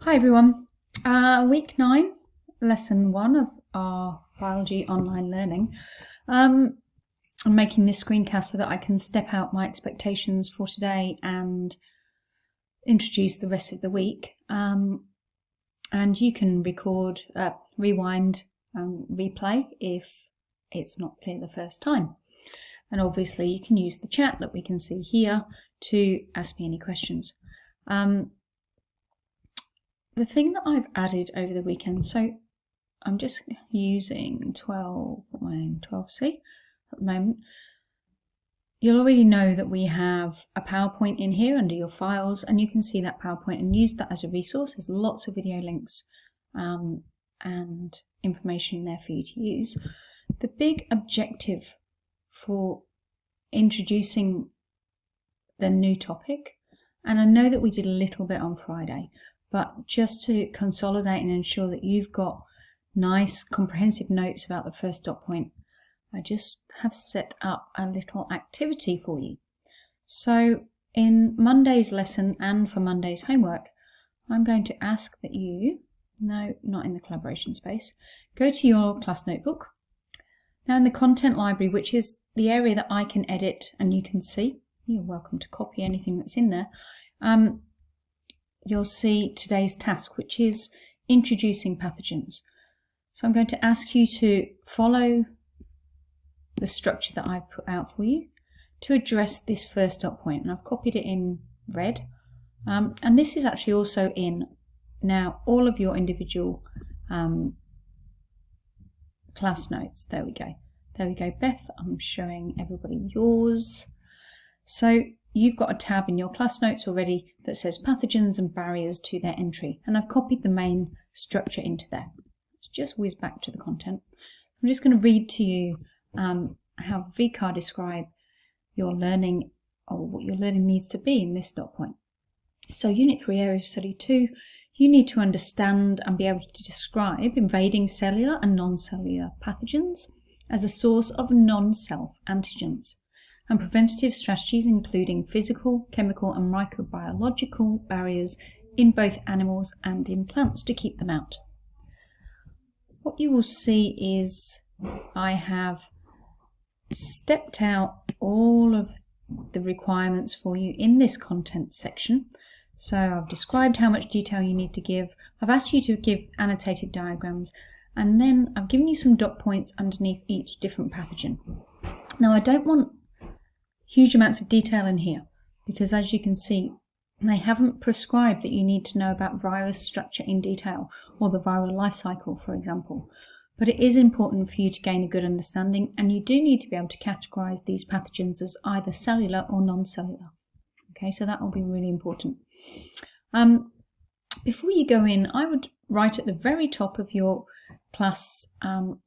Hi everyone. Week 9, lesson 1 of our biology online learning. I'm making this screencast so that I can step out my expectations for today and introduce the rest of the week. And you can record, rewind and replay if it's not clear the first time. And obviously you can use the chat that we can see here to ask me any questions. The thing that I've added over the weekend, so I'm just using 12C at the moment. You'll already know that we have a PowerPoint in here under your files, and you can see that PowerPoint and use that as a resource. There's lots of video links and information there for you to use. The big objective for introducing the new topic, and I know that we did a little bit on Friday, but just to consolidate and ensure that you've got nice comprehensive notes about the first dot point, I just have set up a little activity for you. So in Monday's lesson and for Monday's homework, I'm going to ask that you, no, not in the collaboration space, go to your class notebook. Now in the content library, which is the area that I can edit and you can see, you're welcome to copy anything that's in there, you'll see today's task, which is introducing pathogens. So I'm going to ask you to follow the structure that I've put out for you to address this first dot point. And I've copied it in red. And this is actually also in now all of your individual class notes. There we go. There we go, Beth. I'm showing everybody yours. So you've got a tab in your class notes already that says pathogens and barriers to their entry. And I've copied the main structure into there. Let's just whiz back to the content. I'm just going to read to you how VCAR describe your learning, or what your learning needs to be in this dot point. So Unit 3, Area of Study 2, you need to understand and be able to describe invading cellular and non-cellular pathogens as a source of non-self antigens, and preventative strategies including physical, chemical and microbiological barriers in both animals and in plants to keep them out. What you will see is I have stepped out all of the requirements for you in this content section. So I've described how much detail you need to give. I've asked you to give annotated diagrams, and then I've given you some dot points underneath each different pathogen. Now I don't want huge amounts of detail in here because, as you can see, they haven't prescribed that you need to know about virus structure in detail or the viral life cycle, for example. But it is important for you to gain a good understanding, and you do need to be able to categorize these pathogens as either cellular or non-cellular. Okay, so that will be really important. Before you go in, I would write at the very top of your class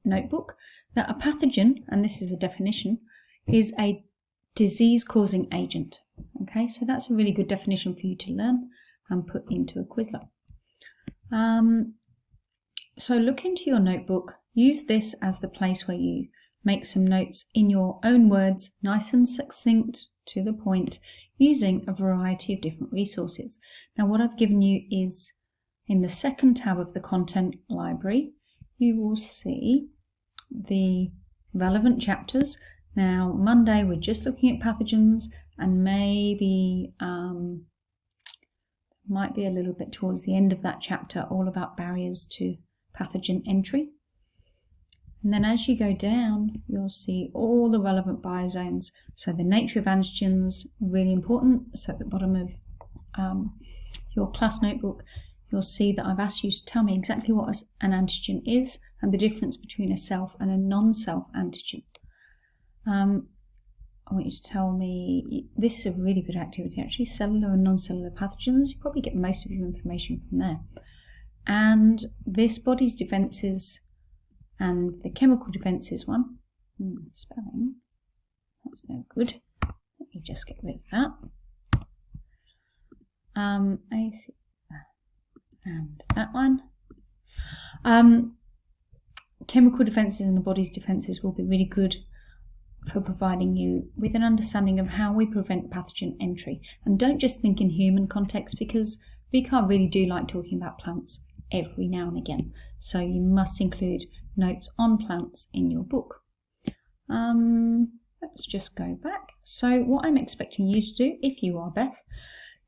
notebook that a pathogen, and this is a definition, is a disease-causing agent. Okay, so that's a really good definition for you to learn and put into a Quizlet. So look into your notebook, use this as the place where you make some notes in your own words, nice and succinct, to the point, using a variety of different resources. Now what I've given you is in the second tab of the content library, you will see the relevant chapters. Now Monday we're just looking at pathogens, and maybe might be a little bit towards the end of that chapter all about barriers to pathogen entry. And then as you go down, you'll see all the relevant biozones. So the nature of antigens, really important. So at the bottom of your class notebook, you'll see that I've asked you to tell me exactly what an antigen is and the difference between a self and a non-self antigen. I want you to tell me, this is a really good activity actually, cellular and non-cellular pathogens. You probably get most of your information from there. And this body's defences and the chemical defences one, spelling, that's no good. Let me just get rid of that. And that one. Chemical defences and the body's defences will be really good for providing you with an understanding of how we prevent pathogen entry. And don't just think in human context, because really do like talking about plants every now and again, so you must include notes on plants in your book. Let's just go back. So what I'm expecting you to do, if you are Beth,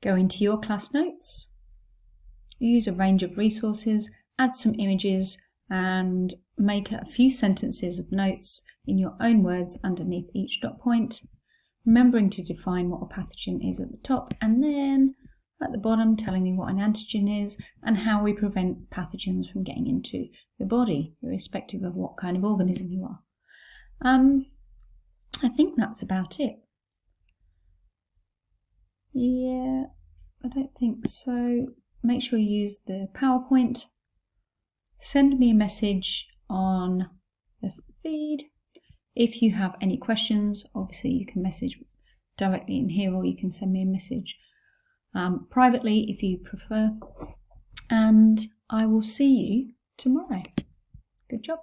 go into your class notes, use a range of resources, add some images, and make a few sentences of notes in your own words underneath each dot point, remembering to define what a pathogen is at the top, and then at the bottom telling me what an antigen is and how we prevent pathogens from getting into the body, irrespective of what kind of organism you are. I think that's about it. Yeah, I don't think so. Make sure you use the PowerPoint. Send me a message on the feed. If you have any questions, obviously you can message directly in here, or you can send me a message privately if you prefer. And I will see you tomorrow. Good job.